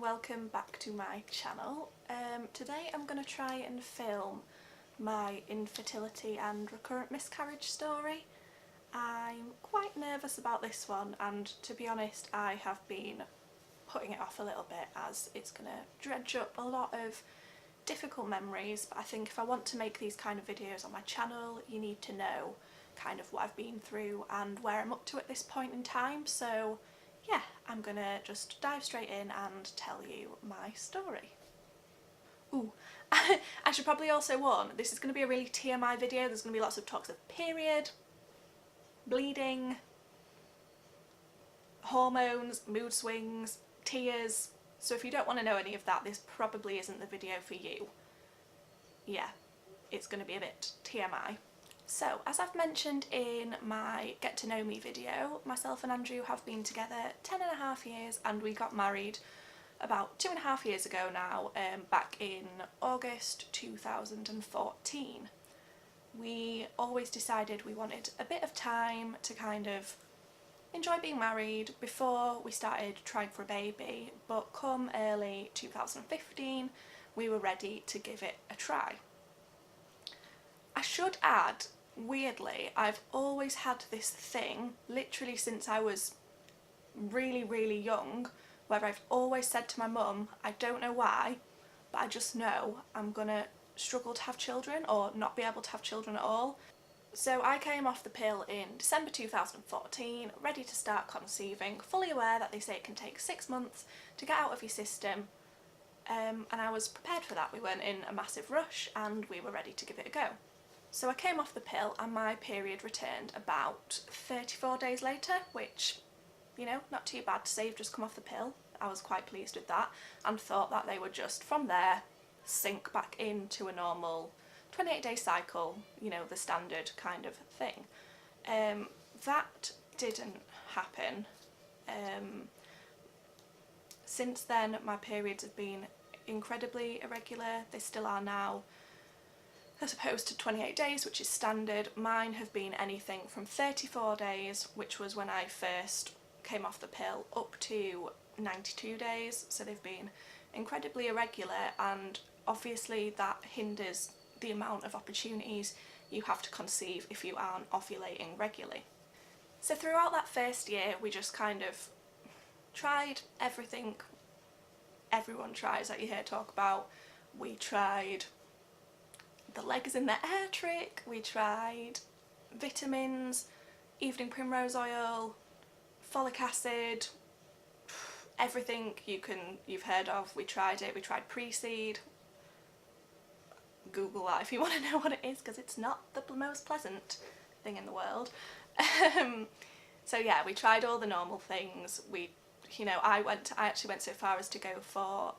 welcome back to my channel. Today I'm going to try and film my infertility and recurrent miscarriage story. I'm quite nervous about this one, and to be honest I have been putting it off a little bit as it's going to dredge up a lot of difficult memories, but I think if I want to make these kind of videos on my channel you need to know kind of what I've been through and where I'm up to at this point in time. So yeah, I'm gonna just dive straight in and tell you my story. Ooh, I should probably also warn, this is going to be a really TMI video. There's going to be lots of talks of period, bleeding, hormones, mood swings, tears, so if you don't want to know any of that, this probably isn't the video for you. Yeah, it's going to be a bit TMI. So, as I've mentioned in my Get to Know Me video, myself and Andrew have been together 10.5 years and we got married about 2.5 years ago now, back in August 2014. We always decided we wanted a bit of time to kind of enjoy being married before we started trying for a baby, but come early 2015 we were ready to give it a try. I should add, weirdly, I've always had this thing, literally since I was really young, where I've always said to my mum, I don't know why, but I just know I'm gonna struggle to have children or not be able to have children at all. So I came off the pill in December 2014, ready to start conceiving, fully aware that they say it can take 6 months to get out of your system, and I was prepared for that. We weren't in a massive rush and we were ready to give it a go. So I came off the pill and my period returned about 34 days later, which, you know, not too bad to say you've just come off the pill. I was quite pleased with that and thought that they would just, from there, sink back into a normal 28-day cycle, you know, the standard kind of thing. That didn't happen. Since then my periods have been incredibly irregular. They still are now, as opposed to 28 days, which is standard. Mine have been anything from 34 days, which was when I first came off the pill, up to 92 days, so they've been incredibly irregular, and obviously that hinders the amount of opportunities you have to conceive if you aren't ovulating regularly. So throughout that first year we just kind of tried everything everyone tries that you hear talk about. We tried the legs in the air trick, we tried vitamins, evening primrose oil, folic acid, everything you've heard of, we tried it. We tried pre-seed. Google that if you want to know what it is, because it's not the most pleasant thing in the world. So yeah, we tried all the normal things. I actually went so far as to go for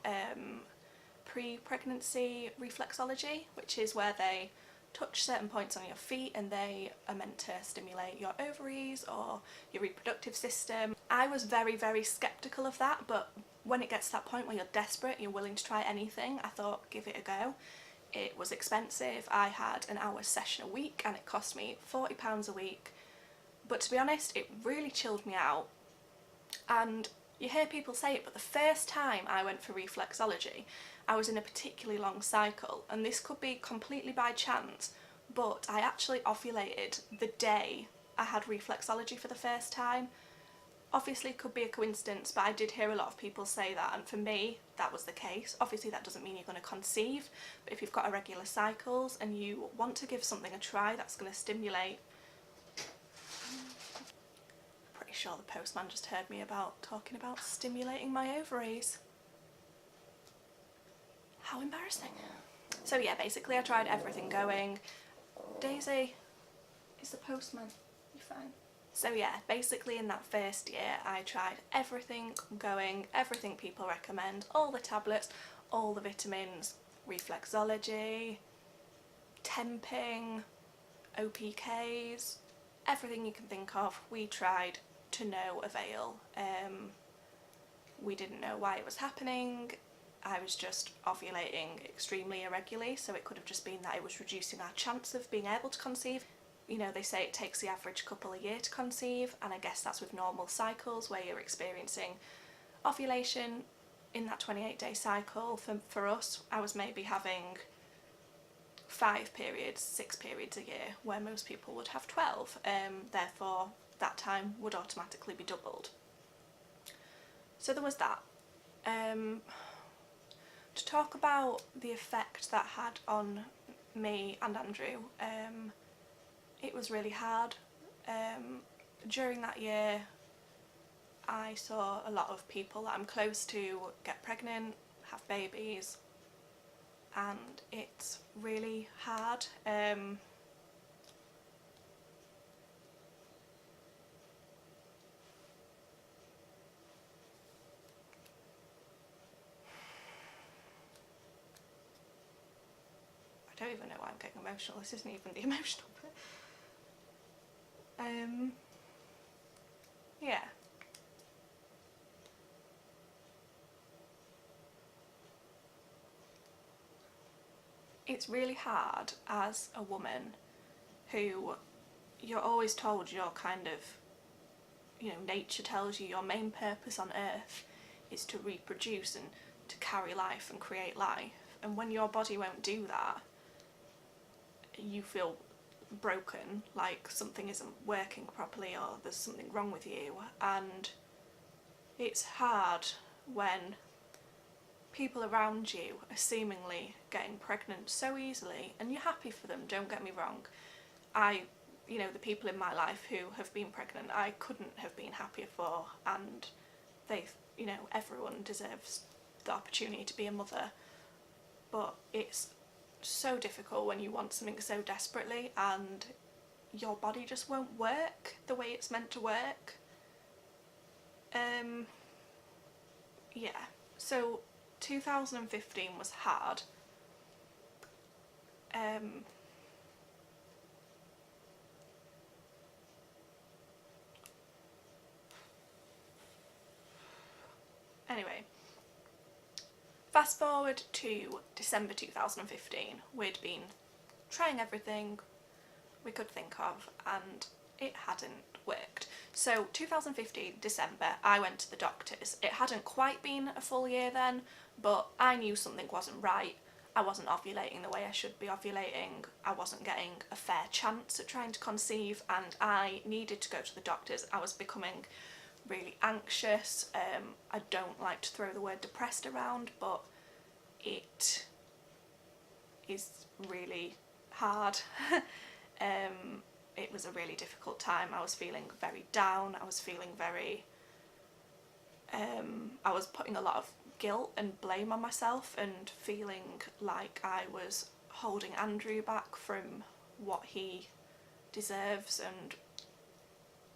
pre-pregnancy reflexology, which is where they touch certain points on your feet and they are meant to stimulate your ovaries or your reproductive system. I was very sceptical of that, but when it gets to that point where you're desperate, you're willing to try anything, I thought give it a go. It was expensive. I had an hour session a week and it cost me £40 a week, but to be honest it really chilled me out. And you hear people say it, but the first time I went for reflexology I was in a particularly long cycle, and this could be completely by chance, but I actually ovulated the day I had reflexology for the first time. Obviously it could be a coincidence, but I did hear a lot of people say that, and for me that was the case. Obviously that doesn't mean you're going to conceive, but if you've got irregular cycles and you want to give something a try that's going to stimulate... Pretty sure the postman just heard me talking about stimulating my ovaries. How embarrassing. So yeah, basically I tried everything going. Daisy, is the postman? You fine? So yeah, basically in that first year I tried everything going, everything people recommend, all the tablets, all the vitamins, reflexology, temping, OPKs, everything you can think of, we tried to no avail. We didn't know why it was happening. I was just ovulating extremely irregularly, so it could have just been that it was reducing our chance of being able to conceive. You know, they say it takes the average couple a year to conceive, and I guess that's with normal cycles where you're experiencing ovulation in that 28-day cycle, for us, I was maybe having 5 periods, 6 periods a year, where most people would have 12. Therefore, that time would automatically be doubled. So there was that. To talk about the effect that had on me and Andrew, it was really hard. During that year, I saw a lot of people that I'm close to get pregnant, have babies, and it's really hard. I don't even know why I'm getting emotional. This isn't even the emotional bit. Yeah. It's really hard as a woman who you're always told you're kind of, you know, nature tells you your main purpose on earth is to reproduce and to carry life and create life. And when your body won't do that, you feel broken, like something isn't working properly or there's something wrong with you. And it's hard when people around you are seemingly getting pregnant so easily, and you're happy for them, don't get me wrong. You know, the people in my life who have been pregnant, I couldn't have been happier for, and you know, everyone deserves the opportunity to be a mother. But it's so difficult when you want something so desperately and your body just won't work the way it's meant to work. Yeah, so 2015 was hard. Anyway, fast forward to December 2015, we'd been trying everything we could think of and it hadn't worked. So 2015 December, I went to the doctors. It hadn't quite been a full year then, but I knew something wasn't right. I wasn't ovulating the way I should be ovulating. I wasn't getting a fair chance at trying to conceive, and I needed to go to the doctors. I was becoming really anxious. I don't like to throw the word depressed around, but it is really hard. It was a really difficult time. I was feeling very down. I was feeling very I was putting a lot of guilt and blame on myself and feeling like I was holding Andrew back from what he deserves, and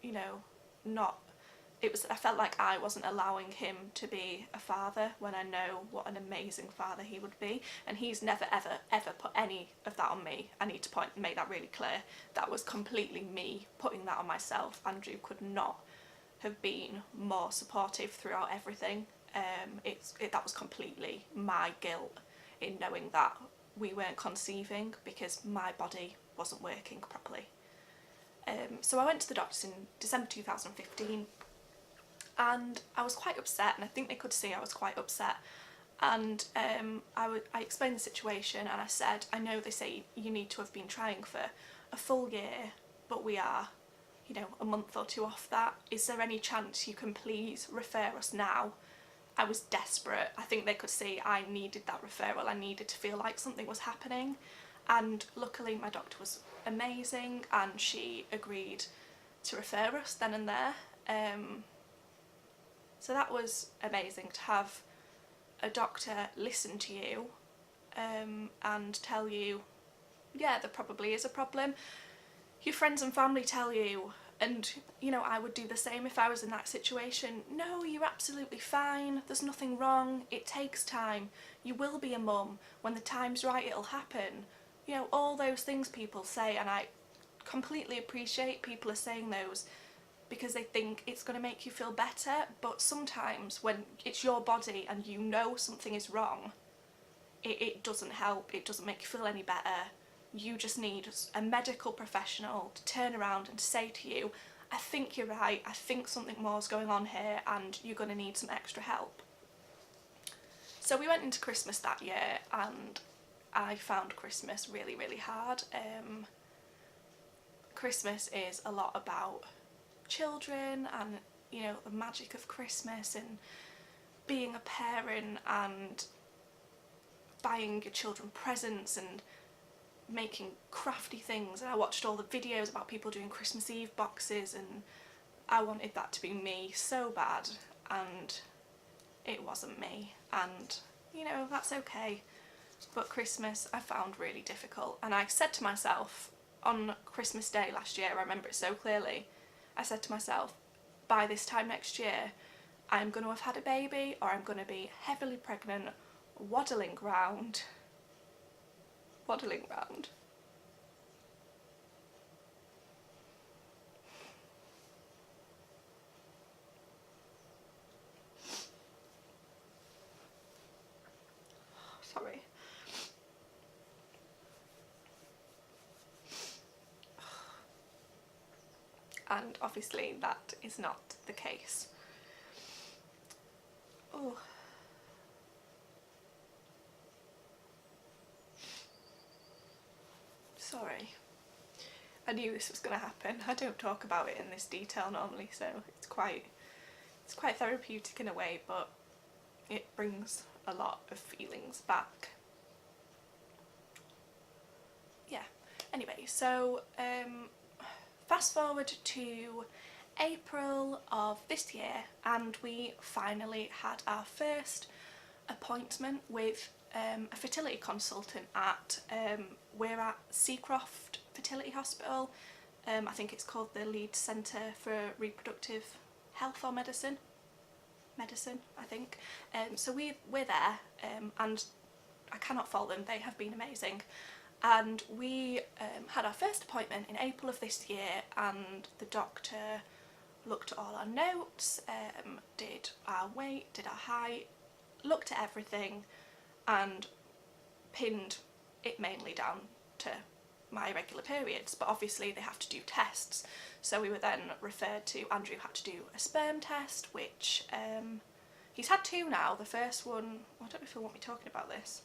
you know, I felt like I wasn't allowing him to be a father when I know what an amazing father he would be, and he's never ever put any of that on me. I need to make that really clear. That was completely me putting that on myself. Andrew could not have been more supportive throughout everything. That was completely my guilt in knowing that we weren't conceiving because my body wasn't working properly. So I went to the doctors in December 2015 and I was quite upset, and I think they could see I was quite upset. And I explained the situation and I said, I know they say you need to have been trying for a full year, but we are, you know, a month or two off that. Is there any chance you can please refer us now? I was desperate. I think they could see I needed that referral. I needed to feel like something was happening. And luckily my doctor was amazing and she agreed to refer us then and there. So that was amazing, to have a doctor listen to you and tell you, yeah, there probably is a problem. Your friends and family tell you, and you know, I would do the same if I was in that situation. No, you're absolutely fine, there's nothing wrong, it takes time, you will be a mum, when the time's right it'll happen. You know, all those things people say, and I completely appreciate people are saying those because they think it's going to make you feel better, but sometimes when it's your body and you know something is wrong, it doesn't help, it doesn't make you feel any better. You just need a medical professional to turn around and to say to you, I think you're right, I think something more is going on here and you're going to need some extra help. So we went into Christmas that year and I found Christmas really, really hard. Christmas is a lot about children and, you know, the magic of Christmas and being a parent and buying your children presents and making crafty things, and I watched all the videos about people doing Christmas Eve boxes and I wanted that to be me so bad, and it wasn't me, and you know, that's okay. But Christmas I found really difficult, and I said to myself on Christmas Day last year, I remember it so clearly, I said to myself, by this time next year I'm going to have had a baby or I'm going to be heavily pregnant, waddling round. Sorry. And obviously that is not the case. Oh. Sorry. I knew this was going to happen. I don't talk about it in this detail normally, so it's quite therapeutic in a way, but it brings a lot of feelings back. Yeah. Anyway, so fast forward to April of this year and we finally had our first appointment with a fertility consultant at we're at Seacroft Fertility Hospital. I think it's called the Leeds Centre for Reproductive Health or Medicine, I think. So we're there, and I cannot fault them, they have been amazing. And we had our first appointment in April of this year, and the doctor looked at all our notes, did our weight, did our height, looked at everything and pinned it mainly down to my irregular periods, but obviously they have to do tests. So we were then referred to, Andrew had to do a sperm test, which he's had 2 now. The first one, I don't know if he'll want me talking about this.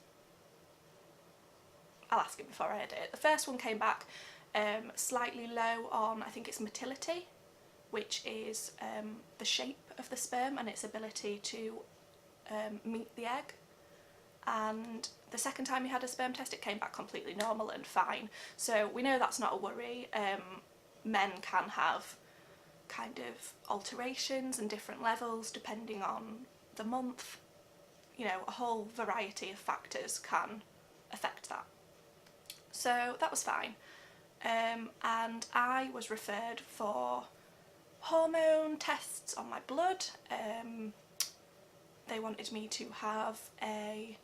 I'll ask him before I edit it. The first one came back slightly low on, I think it's motility, which is the shape of the sperm and its ability to meet the egg. And the second time he had a sperm test it came back completely normal and fine. So we know that's not a worry. Men can have kind of alterations and different levels depending on the month. You know, a whole variety of factors can affect that. So that was fine. And I was referred for hormone tests on my blood. They wanted me to have a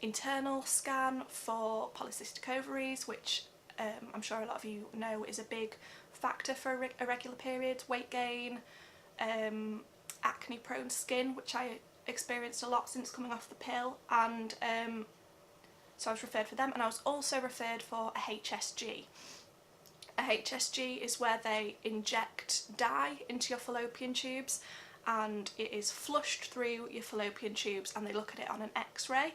internal scan for polycystic ovaries, which I'm sure a lot of you know is a big factor for irregular periods, weight gain, acne prone skin, which I experienced a lot since coming off the pill, and so I was referred for them, and I was also referred for a HSG. A HSG is where they inject dye into your fallopian tubes, and it is flushed through your fallopian tubes and they look at it on an X-ray,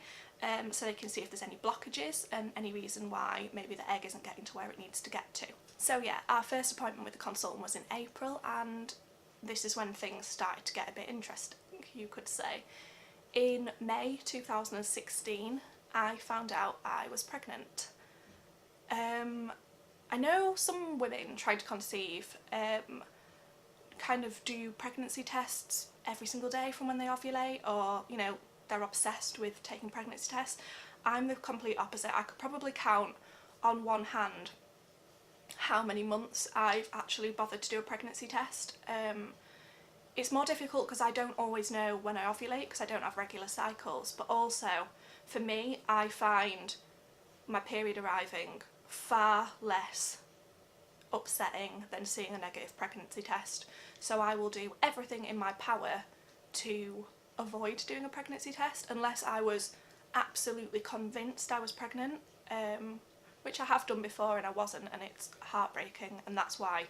so they can see if there's any blockages and any reason why maybe the egg isn't getting to where it needs to get to. So yeah, our first appointment with the consultant was in April, and this is when things started to get a bit interesting, you could say. In May 2016 I found out I was pregnant. I know some women trying to conceive kind of do pregnancy tests every single day from when they ovulate, or you know, they're obsessed with taking pregnancy tests. I'm the complete opposite. I could probably count on one hand how many months I've actually bothered to do a pregnancy test. It's more difficult because I don't always know when I ovulate because I don't have regular cycles, but also for me I find my period arriving far less upsetting than seeing a negative pregnancy test. So I will do everything in my power to avoid doing a pregnancy test unless I was absolutely convinced I was pregnant, which I have done before and I wasn't, and it's heartbreaking, and that's why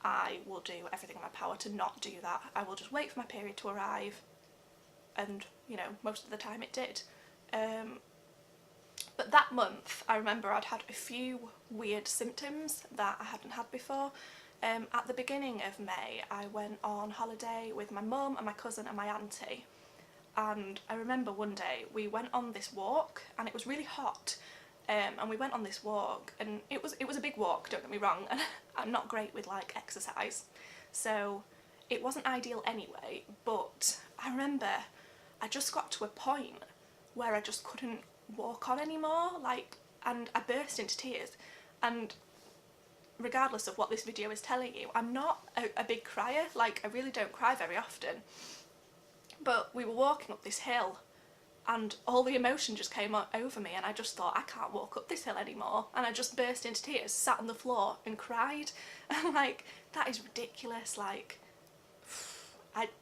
I will do everything in my power to not do that. I will just wait for my period to arrive and you know, most of the time it did. But that month I remember I'd had a few weird symptoms that I hadn't had before. At the beginning of May I went on holiday with my mum and my cousin and my auntie, and I remember one day we went on this walk and it was really hot, and we went on this walk and it was a big walk, don't get me wrong, and I'm not great with like exercise, so it wasn't ideal anyway, but I remember I just got to a point where I just couldn't walk on anymore, like, and I burst into tears. And regardless of what this video is telling you, I'm not a big crier, like I really don't cry very often, but we were walking up this hill and all the emotion just came over me and I just thought, I can't walk up this hill anymore, and I just burst into tears, sat on the floor and cried. And like, that is ridiculous. Like,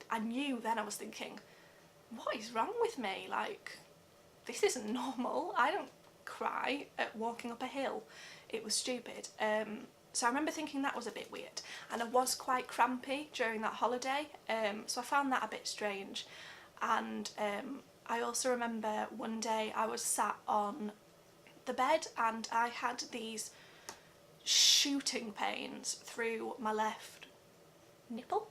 I knew then, I was thinking, what is wrong with me? Like, this isn't normal. I don't cry at walking up a hill. It was stupid. So I remember thinking that was a bit weird, and I was quite crampy during that holiday, so I found that a bit strange. And I also remember one day I was sat on the bed and I had these shooting pains through my left nipple.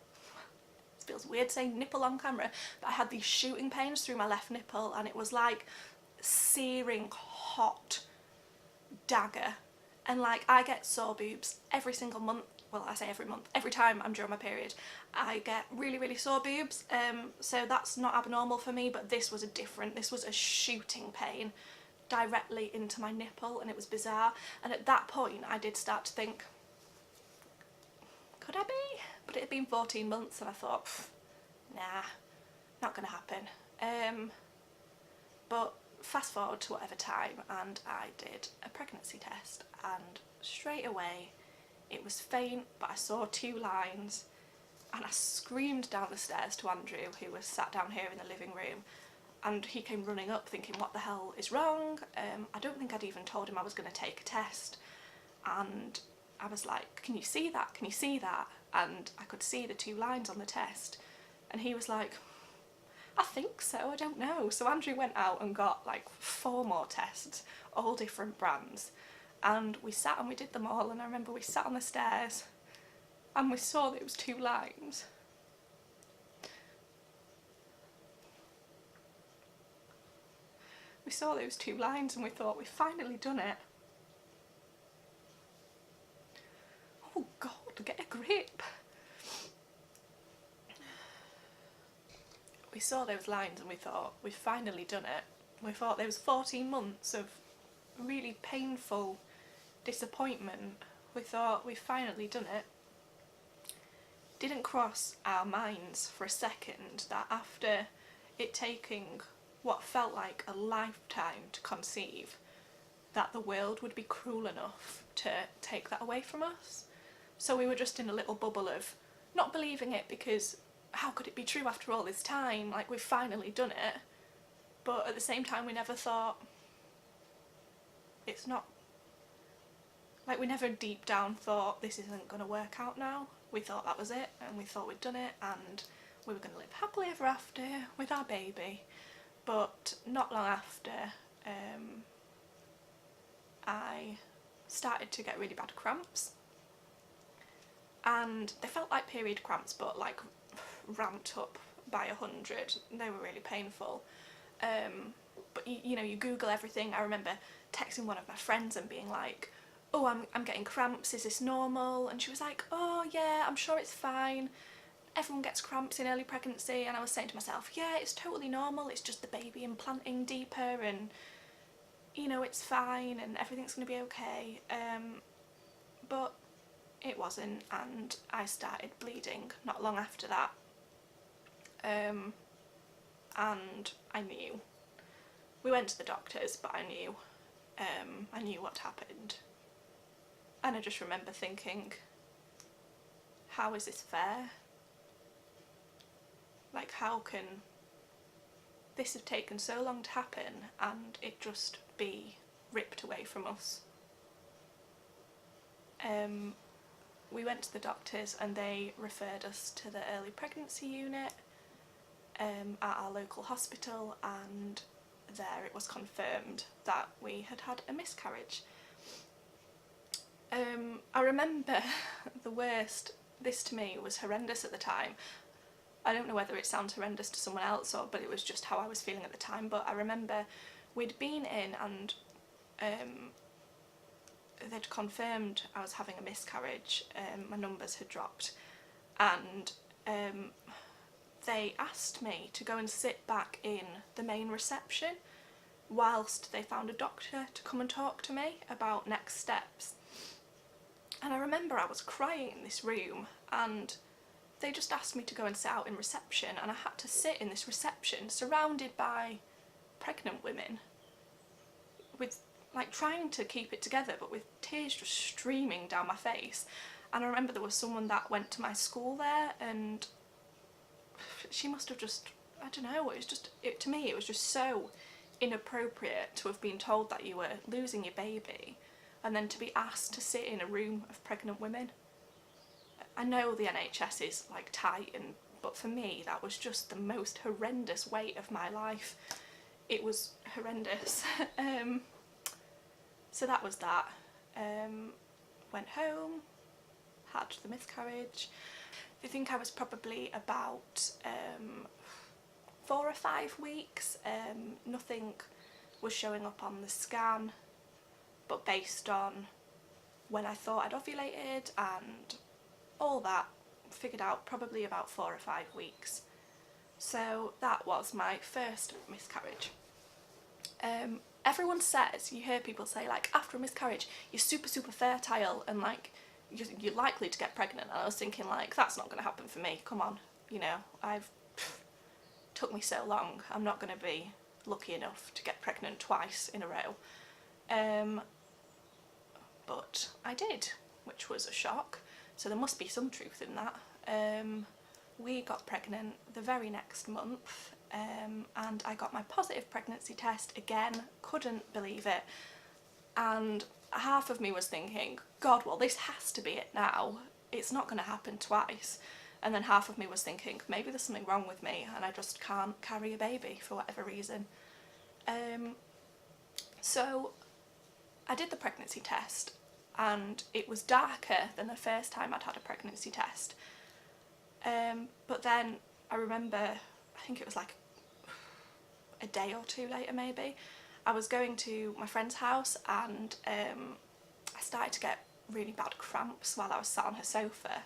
It feels weird saying nipple on camera, but I had these shooting pains through my left nipple, and it was like searing hot dagger. And like, I get sore boobs every single month. Well, I say every month, every time I'm during my period I get really sore boobs, so that's not abnormal for me, but this was this was a shooting pain directly into my nipple, and it was bizarre. And at that point I did start to think, could I be? But it had been 14 months and I thought, nah, not gonna happen. But fast forward to whatever time and I did a pregnancy test, and straight away it was faint, but I saw 2 lines, and I screamed down the stairs to Andrew, who was sat down here in the living room, and he came running up thinking, what the hell is wrong? I don't think I'd even told him I was going to take a test, and I was like, can you see that? Can you see that? And I could see the 2 lines on the test, and he was like, I think so, I don't know. So Andrew went out and got like 4 more tests, all different brands, and we sat and we did them all. And I remember we sat on the stairs and we saw that it was 2 lines. We saw those 2 lines and we thought, we've finally done it. Oh God, get a grip. We saw those lines and we thought, we've finally done it. We thought there was 14 months of really painful disappointment. We thought, we've finally done it. Didn't cross our minds for a second that after it taking what felt like a lifetime to conceive, that the world would be cruel enough to take that away from us. So we were just in a little bubble of not believing it, because how could it be true after all this time? Like, we've finally done it. But at the same time we never thought, it's not, like, we never deep down thought this isn't going to work out now. We thought that was it, and we thought we'd done it, and we were going to live happily ever after with our baby. But not long after, I started to get really bad cramps, and they felt like period cramps, but like ramped up by 100. They were really painful. But you know, you Google everything. I remember texting one of my friends and being like, oh, I'm getting cramps, is this normal? And she was like, oh yeah, I'm sure it's fine. Everyone gets cramps in early pregnancy. And I was saying to myself, yeah, it's totally normal, it's just the baby implanting deeper, and you know, it's fine and everything's going to be okay. But it wasn't, and I started bleeding not long after that. And I knew. We went to the doctors, but I knew what happened. And I just remember thinking, how is this fair? Like, how can this have taken so long to happen and it just be ripped away from us? We went to the doctors and they referred us to the early pregnancy unit, at our local hospital, and there it was confirmed that we had had a miscarriage. I remember the worst, this to me was horrendous at the time. I don't know whether it sounds horrendous to someone else, but it was just how I was feeling at the time. But I remember we'd been in and they'd confirmed I was having a miscarriage, my numbers had dropped, and they asked me to go and sit back in the main reception whilst they found a doctor to come and talk to me about next steps. And I remember I was crying in this room, and they just asked me to go and sit out in reception, and I had to sit in this reception surrounded by pregnant women with, like, trying to keep it together but with tears just streaming down my face. And I remember there was someone that went to my school there, and she must have just, I don't know, it was just, to me it was just so inappropriate to have been told that you were losing your baby and then to be asked to sit in a room of pregnant women. I know the NHS is like tight, but for me that was just the most horrendous weight of my life. It was horrendous. So that was that. Went home, had the miscarriage. I think I was probably about 4 or 5 weeks. Nothing was showing up on the scan, but based on when I thought I'd ovulated and all that, figured out probably about 4 or 5 weeks. So that was my first miscarriage. Everyone says, you hear people say, like, after a miscarriage you're super fertile and like you're likely to get pregnant, and I was thinking, like, that's not going to happen for me, come on, you know, took me so long, I'm not going to be lucky enough to get pregnant twice in a row. But I did, which was a shock, so there must be some truth in that. We got pregnant the very next month, and I got my positive pregnancy test again, couldn't believe it, and half of me was thinking, God, well, this has to be it now, it's not going to happen twice. And then half of me was thinking, maybe there's something wrong with me and I just can't carry a baby for whatever reason. So I did the pregnancy test, and it was darker than the first time I'd had a pregnancy test. But then I remember, I think it was like a day or two later maybe, I was going to my friend's house, and I started to get really bad cramps while I was sat on her sofa,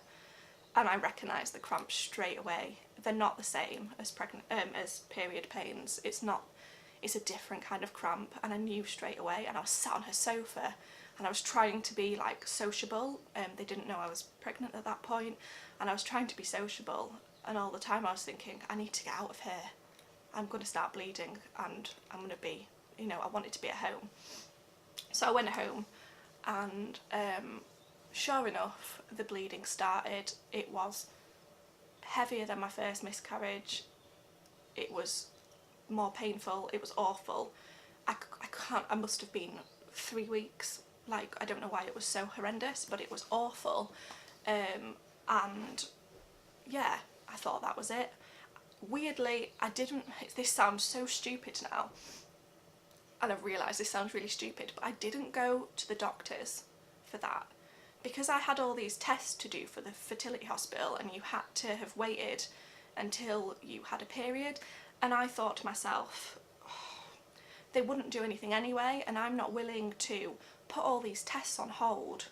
and I recognised the cramps straight away. They're not the same as as period pains. It's a different kind of cramp, and I knew straight away. And I was sat on her sofa and I was trying to be like sociable. They didn't know I was pregnant at that point, and I was trying to be sociable, and all the time I was thinking, I need to get out of here, I'm going to start bleeding and I'm going to be, you know, I wanted to be at home. So I went home, and sure enough, the bleeding started. It was heavier than my first miscarriage. It was more painful. It was awful. I must have been 3 weeks. Like, I don't know why it was so horrendous, but it was awful. And yeah, I thought that was it. Weirdly, I didn't, this sounds so stupid now, and I've realised this sounds really stupid, but I didn't go to the doctors for that, because I had all these tests to do for the fertility hospital, and you had to have waited until you had a period, and I thought to myself, oh, they wouldn't do anything anyway, and I'm not willing to put all these tests on hold.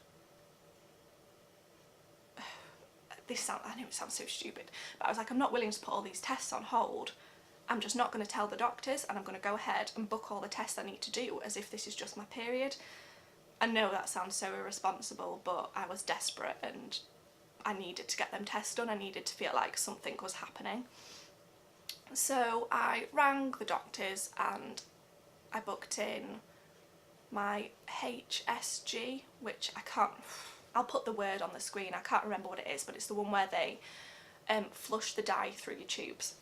I know it sounds so stupid, but I was like, I'm not willing to put all these tests on hold. I'm just not going to tell the doctors, and I'm going to go ahead and book all the tests I need to do as if this is just my period. I know that sounds so irresponsible, but I was desperate and I needed to get them tests done. I needed to feel like something was happening. So I rang the doctors and I booked in my HSG, which I'll put the word on the screen, I can't remember what it is, but it's the one where they flush the dye through your tubes.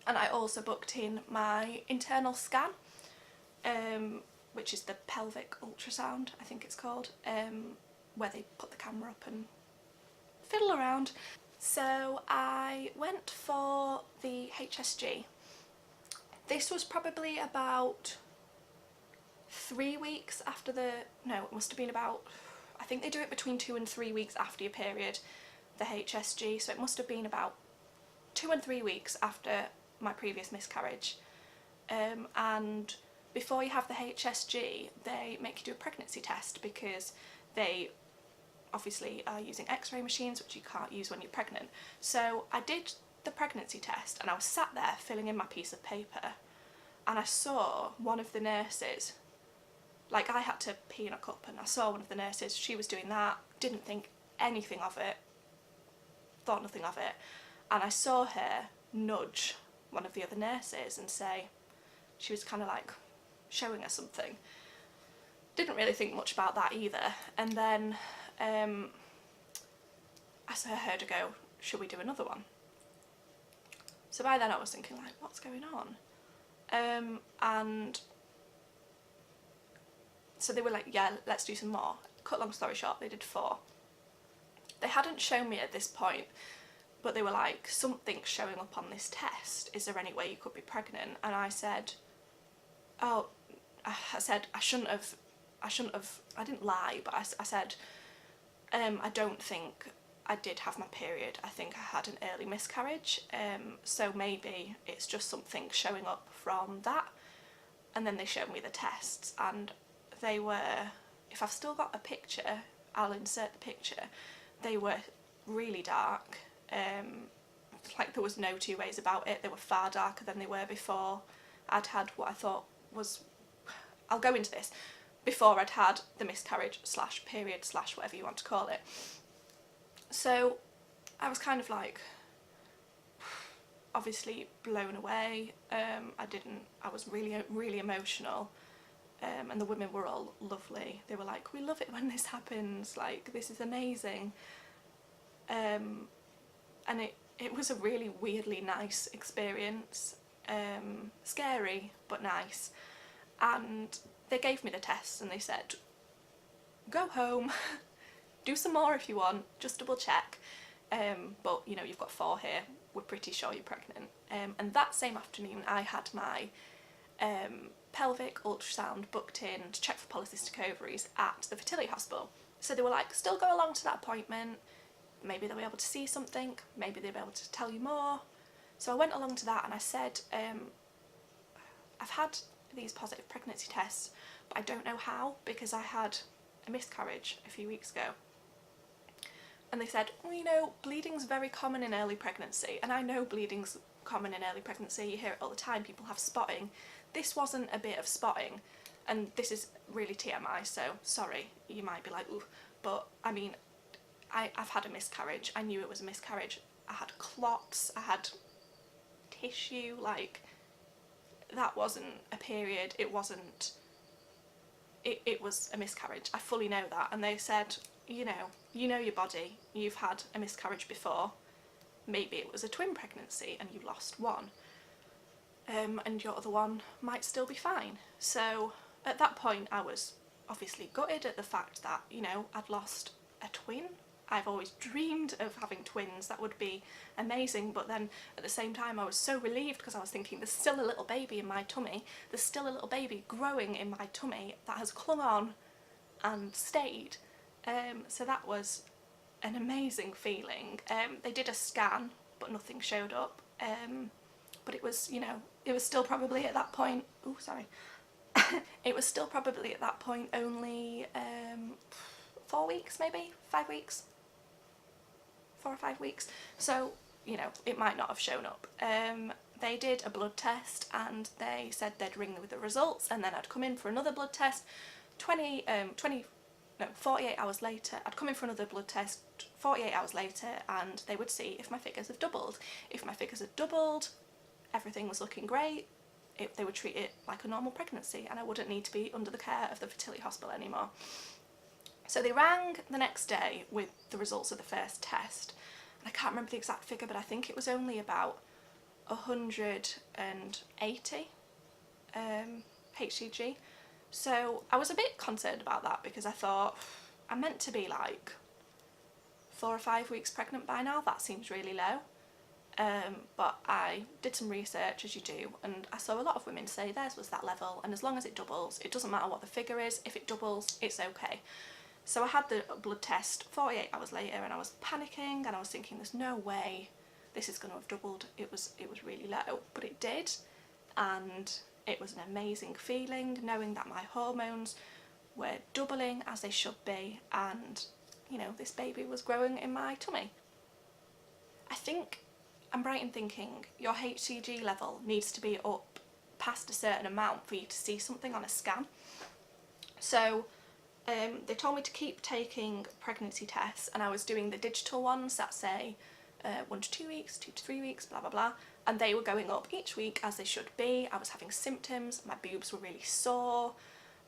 And I also booked in my internal scan, which is the pelvic ultrasound, I think it's called, where they put the camera up and fiddle around. So I went for the HSG. This was probably about 3 weeks after no, it must have been about, I think they do it between 2 and 3 weeks after your period, the HSG, so it must have been about 2 and 3 weeks after my previous miscarriage. And before you have the HSG, they make you do a pregnancy test because they obviously are using x-ray machines, which you can't use when you're pregnant. So I did the pregnancy test and I was sat there filling in my piece of paper, and I saw one of the nurses, like I had to pee in a cup, and I saw one of the nurses, she was doing that, didn't think anything of it, thought nothing of it, and I saw her nudge one of the other nurses and say, she was kind of like showing her something. Didn't really think much about that either, and then I heard her go, should we do another one? So by then I was thinking like, what's going on? And so they were like, yeah, let's do some more. Cut long story short, they did 4. They hadn't shown me at this point, but they were like, something's showing up on this test. Is there any way you could be pregnant? And I said, oh, I didn't lie, but I said, I don't think I did have my period. I think I had an early miscarriage, so maybe it's just something showing up from that. And then they showed me the tests, and they were, if I've still got a picture, I'll insert the picture, they were really dark, like there was no two ways about it. They were far darker than they were before I'd had what I thought was, I'll go into this, before I'd had the miscarriage / period / whatever you want to call it. So I was kind of like, obviously blown away. I was really emotional, and the women were all lovely. They were like, we love it when this happens, like this is amazing. And it was a really weirdly nice experience, scary but nice. And they gave me the tests and they said, go home, do some more if you want, just double check, but you know, you've got 4 here, we're pretty sure you're pregnant. And that same afternoon I had my pelvic ultrasound booked in to check for polycystic ovaries at the Fertility hospital. So they were like, still go along to that appointment, maybe they'll be able to see something, maybe they'll be able to tell you more. So I went along to that and I said, I've had these positive pregnancy tests, but I don't know how, because I had a miscarriage a few weeks ago. And they said, well, you know, bleeding's very common in early pregnancy, and I know bleeding's common in early pregnancy, you hear it all the time, people have spotting. This wasn't a bit of spotting, and this is really TMI, so sorry, you might be like, ooh, but I mean, I've had a miscarriage, I knew it was a miscarriage, I had clots, I had tissue, like, that wasn't a period, it wasn't, it was a miscarriage, I fully know that. And they said, you know your body, you've had a miscarriage before, maybe it was a twin pregnancy and you lost one, and your other one might still be fine. So at that point I was obviously gutted at the fact that, you know, I'd lost a twin. I've always dreamed of having twins, that would be amazing, but then at the same time I was so relieved because I was thinking there's still a little baby in my tummy, there's still a little baby growing in my tummy that has clung on and stayed. So that was an amazing feeling. They did a scan but nothing showed up, but it was, you know, it was still probably at that point, oh sorry, it was still probably at that point only 4 weeks, maybe 5 weeks, 4 or 5 weeks, so you know, it might not have shown up. They did a blood test and they said they'd ring me with the results, and then I'd come in for another blood test 48 hours later. I'd come in for another blood test 48 hours later and they would see if my figures have doubled. If my figures had doubled, everything was looking great, they would treat it like a normal pregnancy and I wouldn't need to be under the care of the fertility hospital anymore. So they rang the next day with the results of the first test, and I can't remember the exact figure, but I think it was only about 180 HCG. So I was a bit concerned about that because I thought I'm meant to be like 4 or 5 weeks pregnant by now. That seems really low. But I did some research, as you do, and I saw a lot of women say theirs was that level, and as long as it doubles, it doesn't matter what the figure is, if it doubles, it's okay. So I had the blood test 48 hours later, and I was panicking, and I was thinking there's no way this is going to have doubled. It was really low, but it did, and it was an amazing feeling knowing that my hormones were doubling as they should be, and you know, this baby was growing in my tummy. I think I'm right in thinking your HCG level needs to be up past a certain amount for you to see something on a scan. So they told me to keep taking pregnancy tests, and I was doing the digital ones that say 1 to 2 weeks, 2 to 3 weeks, blah blah blah, and they were going up each week as they should be. I was having symptoms, my boobs were really sore,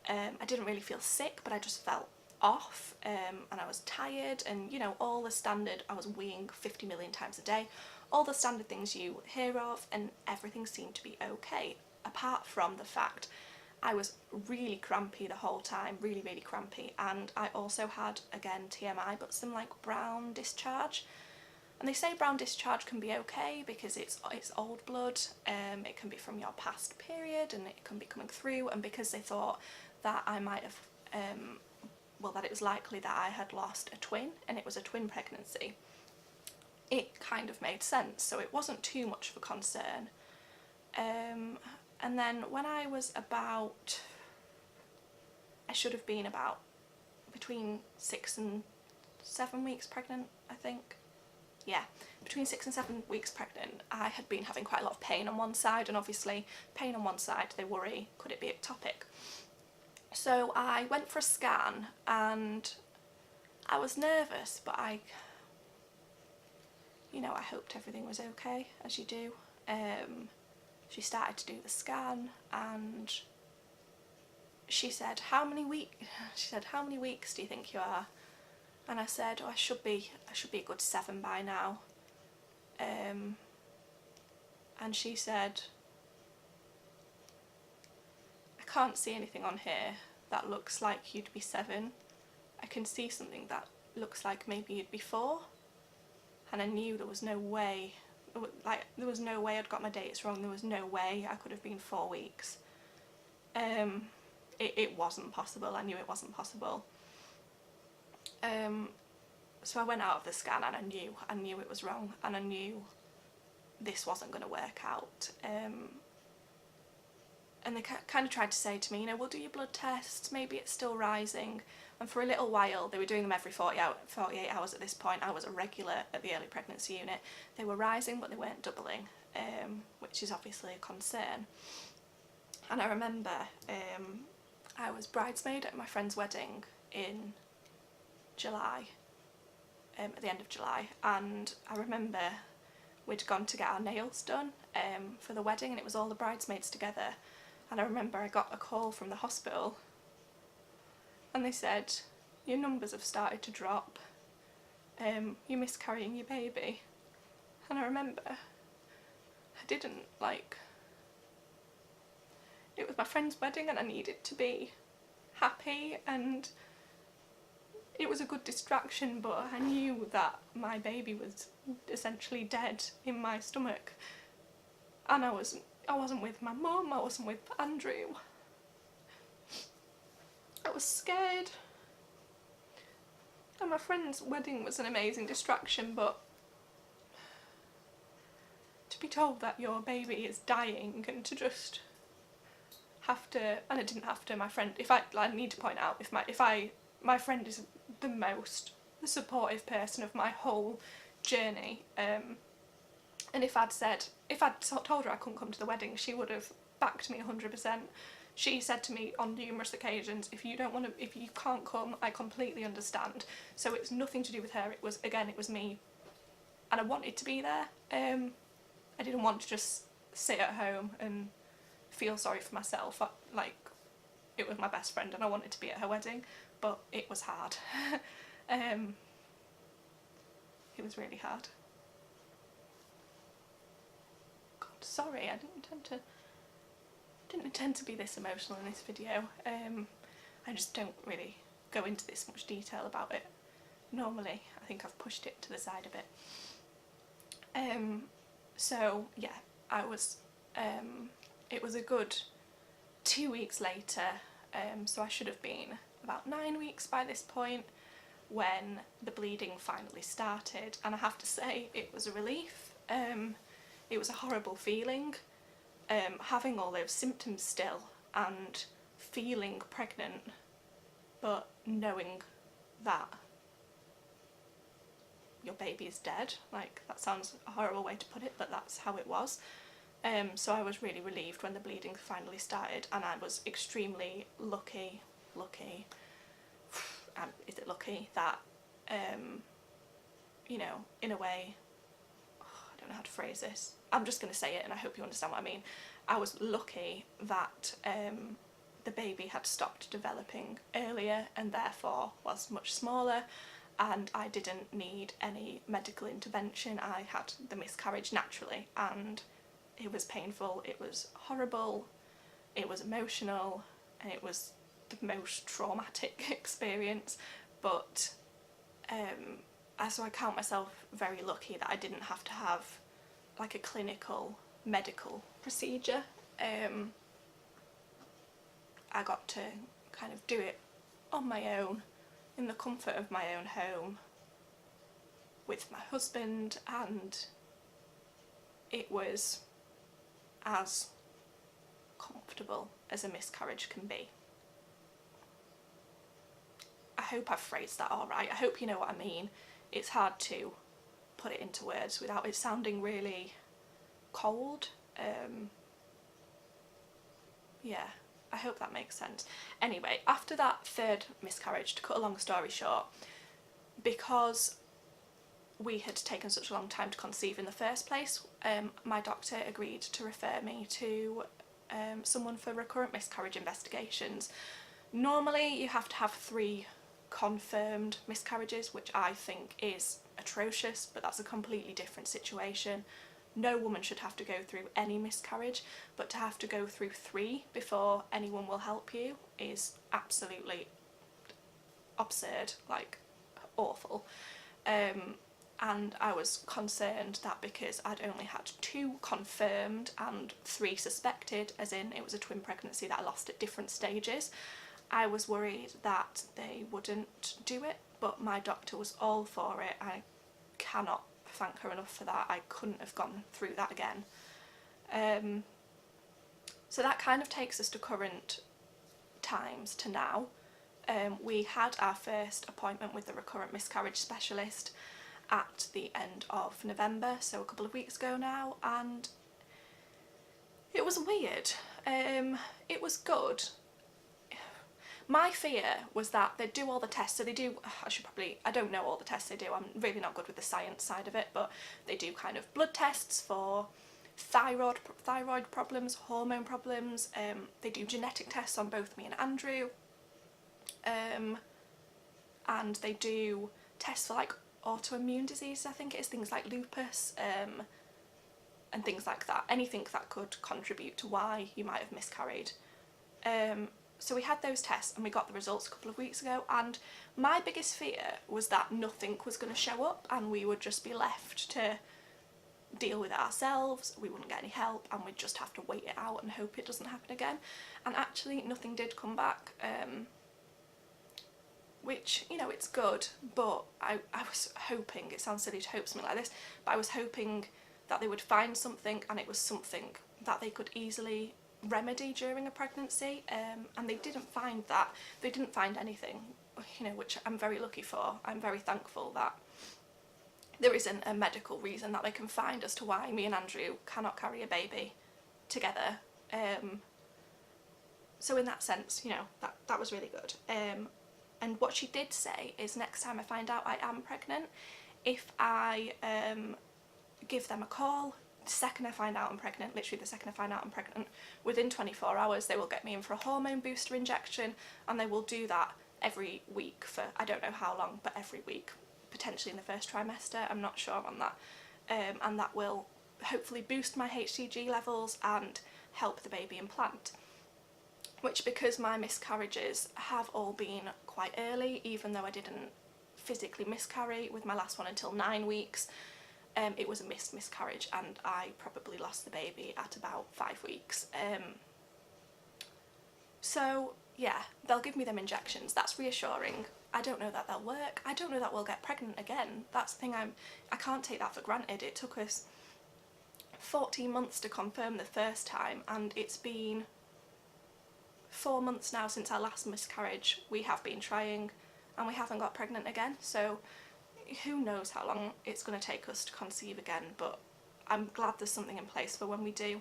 I didn't really feel sick, but I just felt off, and I was tired, and you know, all the standard, I was weeing 50 million times a day, all the standard things you hear of, and everything seemed to be okay, apart from the fact I was really crampy the whole time, really crampy, and I also had, again TMI, but some like brown discharge. And they say brown discharge can be okay because it's old blood, it can be from your past period, and it can be coming through, and because they thought that I might have, well, that it was likely that I had lost a twin, and it was a twin pregnancy, it kind of made sense, so it wasn't too much of a concern. And then when I was about, I should have been about between 6 and 7 weeks pregnant, I think. Yeah, between 6 and 7 weeks pregnant, I had been having quite a lot of pain on one side, and obviously pain on one side, they worry, could it be ectopic? So I went for a scan, and I was nervous, but you know, I hoped everything was okay, as you do. She started to do the scan, and she said, how many weeks do you think you are? And I said, oh, I should be a good 7 by now. And she said, I can't see anything on here that looks like you'd be 7. I can see something that looks like maybe you'd be 4. And I knew there was no way, like there was no way I'd got my dates wrong, there was no way I could have been 4 weeks. It wasn't possible, I knew it wasn't possible. So I went out of the scan, and I knew it was wrong, and I knew this wasn't going to work out. And they kind of tried to say to me, you know, we'll do your blood tests, maybe it's still rising. And for a little while, they were doing them every 48 hours at this point. I was a regular at the early pregnancy unit. They were rising, but they weren't doubling, which is obviously a concern. And I remember I was bridesmaid at my friend's wedding in July, at the end of July, and I remember we'd gone to get our nails done for the wedding, and it was all the bridesmaids together, and I remember I got a call from the hospital, and they said, your numbers have started to drop, you're miscarrying your baby. And I remember I didn't, like, it was my friend's wedding and I needed to be happy, and it was a good distraction, but I knew that my baby was essentially dead in my stomach, and I wasn't with my mum, I wasn't with Andrew. I was scared, and my friend's wedding was an amazing distraction, but to be told that your baby is dying and to just have to, and it didn't have to, my friend, I need to point out, my friend is the most supportive person of my whole journey, and if I'd told her I couldn't come to the wedding, she would have backed me 100%. She said to me on numerous occasions, if you can't come, I completely understand. So it's nothing to do with her, it was me, and I wanted to be there. I didn't want to just sit at home and feel sorry for myself. It was my best friend and I wanted to be at her wedding, but it was hard. It was really hard. God, sorry, I didn't intend to be this emotional in this video. I just don't really go into this much detail about it normally. I think I've pushed it to the side a bit. So yeah, I was, it was a good 2 weeks later, so I should have been about 9 weeks by this point when the bleeding finally started, and I have to say it was a relief. It was a horrible feeling, having all those symptoms still and feeling pregnant, but knowing that your baby is dead. Like, that sounds a horrible way to put it, but that's how it was. So I was really relieved when the bleeding finally started, and I was extremely lucky, is it lucky that, you know, in a way, I don't know how to phrase this, I'm just going to say it and I hope you understand what I mean. I was lucky that the baby had stopped developing earlier and therefore was much smaller, and I didn't need any medical intervention. I had the miscarriage naturally, and it was painful, it was horrible, it was emotional, and it was the most traumatic experience, but so I count myself very lucky that I didn't have to have like a clinical medical procedure. I got to kind of do it on my own, in the comfort of my own home, with my husband, and it was as comfortable as a miscarriage can be. I hope I've phrased that all right. I hope you know what I mean. It's hard to put it into words without it sounding really cold. Yeah, I hope that makes sense. Anyway, after that third miscarriage, to cut a long story short, because we had taken such a long time to conceive in the first place, my doctor agreed to refer me to someone for recurrent miscarriage investigations. Normally you have to have 3 confirmed miscarriages, which I think is atrocious, but that's a completely different situation. No woman should have to go through any miscarriage, but to have to go through 3 before anyone will help you is absolutely absurd, like awful. And I was concerned that because I'd only had 2 confirmed and 3 suspected, as in it was a twin pregnancy that I lost at different stages, I was worried that they wouldn't do it, but my doctor was all for it. I cannot thank her enough for that. I couldn't have gone through that again. So that kind of takes us to current times, to now. We had our first appointment with the recurrent miscarriage specialist at the end of November, so a couple of weeks ago now, and it was weird. It was good. My fear was that they'd do all the tests, so they do, I don't know all the tests they do, I'm really not good with the science side of it, but they do kind of blood tests for thyroid problems, hormone problems, they do genetic tests on both me and Andrew, and they do tests for like autoimmune diseases, I think it is, things like lupus, and things like that, anything that could contribute to why you might have miscarried. So we had those tests and we got the results a couple of weeks ago, and my biggest fear was that nothing was going to show up and we would just be left to deal with it ourselves, we wouldn't get any help, and we'd just have to wait it out and hope it doesn't happen again. And actually nothing did come back, which, you know, it's good, but I was hoping, it sounds silly to hope something like this, but I was hoping that they would find something, and it was something that they could easily remedy during a pregnancy, and they didn't find that. They didn't find anything, you know, which I'm very lucky for. I'm very thankful that there isn't a medical reason that they can find as to why me and Andrew cannot carry a baby together. So in that sense, you know, that was really good. And what she did say is, next time I find out I am pregnant, if I give them a call, the second I find out I'm pregnant, literally the second I find out I'm pregnant, within 24 hours they will get me in for a hormone booster injection, and they will do that every week for, I don't know how long, but every week, potentially in the first trimester, I'm not sure on that, and that will hopefully boost my HCG levels and help the baby implant. Which, because my miscarriages have all been quite early, even though I didn't physically miscarry with my last one until 9 weeks. It was a missed miscarriage and I probably lost the baby at about 5 weeks. So yeah, they'll give me them injections. That's reassuring. I don't know that they'll work. I don't know that we'll get pregnant again. That's the thing, I can't take that for granted. It took us 14 months to confirm the first time, and it's been 4 months now since our last miscarriage. We have been trying and we haven't got pregnant again, so who knows how long it's going to take us to conceive again, but I'm glad there's something in place for when we do.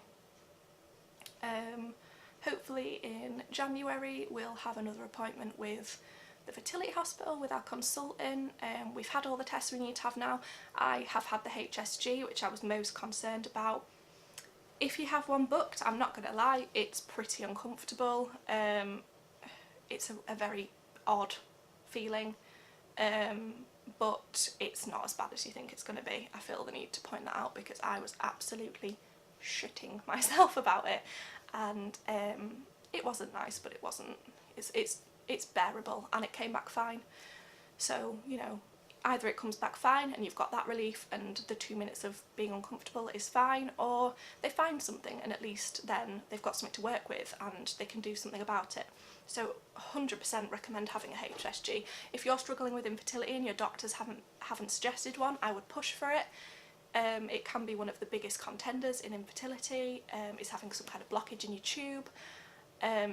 Hopefully in January we'll have another appointment with the fertility hospital with our consultant. We've had all the tests we need to have now. I have had the HSG, which I was most concerned about. If you have one booked, I'm not going to lie, it's pretty uncomfortable. It's a very odd feeling, but it's not as bad as you think it's going to be. I feel the need to point that out because I was absolutely shitting myself about it, and it wasn't nice, but it wasn't, it's bearable, and it came back fine. So, you know, either it comes back fine and you've got that relief and the 2 minutes of being uncomfortable is fine, or they find something and at least then they've got something to work with and they can do something about it. So 100% recommend having a HSG. If you're struggling with infertility and your doctors haven't suggested one, I would push for it. It can be one of the biggest contenders in infertility. It's having some kind of blockage in your tube.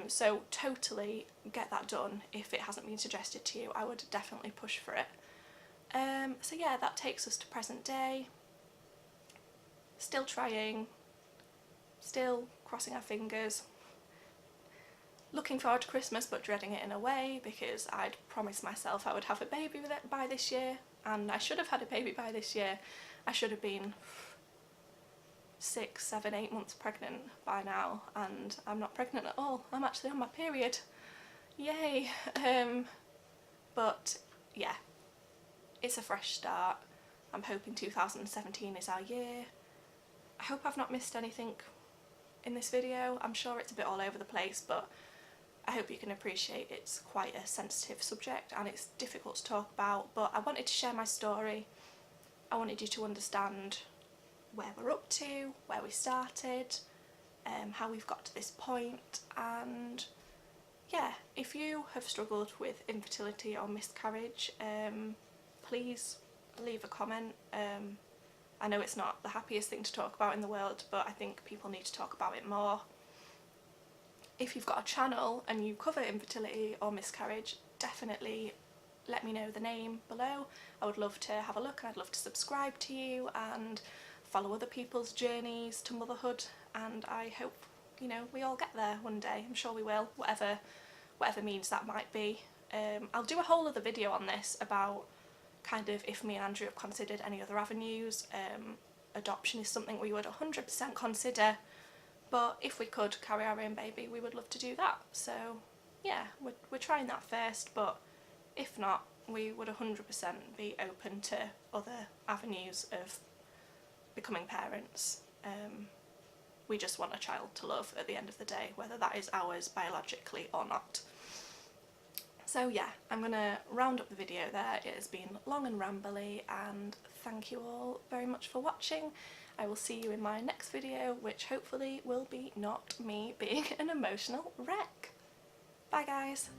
So totally get that done if it hasn't been suggested to you. I would definitely push for it. So yeah, that takes us to present day. Still trying, still crossing our fingers. Looking forward to Christmas but dreading it in a way because I'd promised myself I would have a baby with it by this year, and I should have had a baby by this year. I should have been 6, 7, 8 months pregnant by now, and I'm not pregnant at all. I'm actually on my period. Yay! But yeah, it's a fresh start. I'm hoping 2017 is our year. I hope I've not missed anything in this video. I'm sure it's a bit all over the place, but I hope you can appreciate it's quite a sensitive subject and it's difficult to talk about, but I wanted to share my story. I wanted you to understand where we're up to, where we started, how we've got to this point, and yeah, if you have struggled with infertility or miscarriage, please leave a comment. I know it's not the happiest thing to talk about in the world, but I think people need to talk about it more. If you've got a channel and you cover infertility or miscarriage, definitely let me know the name below. I would love to have a look, and I'd love to subscribe to you and follow other people's journeys to motherhood, and I hope, you know, we all get there one day. I'm sure we will, whatever means that might be. I'll do a whole other video on this about kind of if me and Andrew have considered any other avenues. Adoption is something we would 100% consider, but if we could carry our own baby, we would love to do that. So yeah, we're trying that first, but if not, we would 100% be open to other avenues of becoming parents. We just want a child to love at the end of the day, whether that is ours biologically or not. So yeah, I'm gonna round up the video there. It has been long and rambly, and thank you all very much for watching. I will see you in my next video, which hopefully will be not me being an emotional wreck. Bye guys!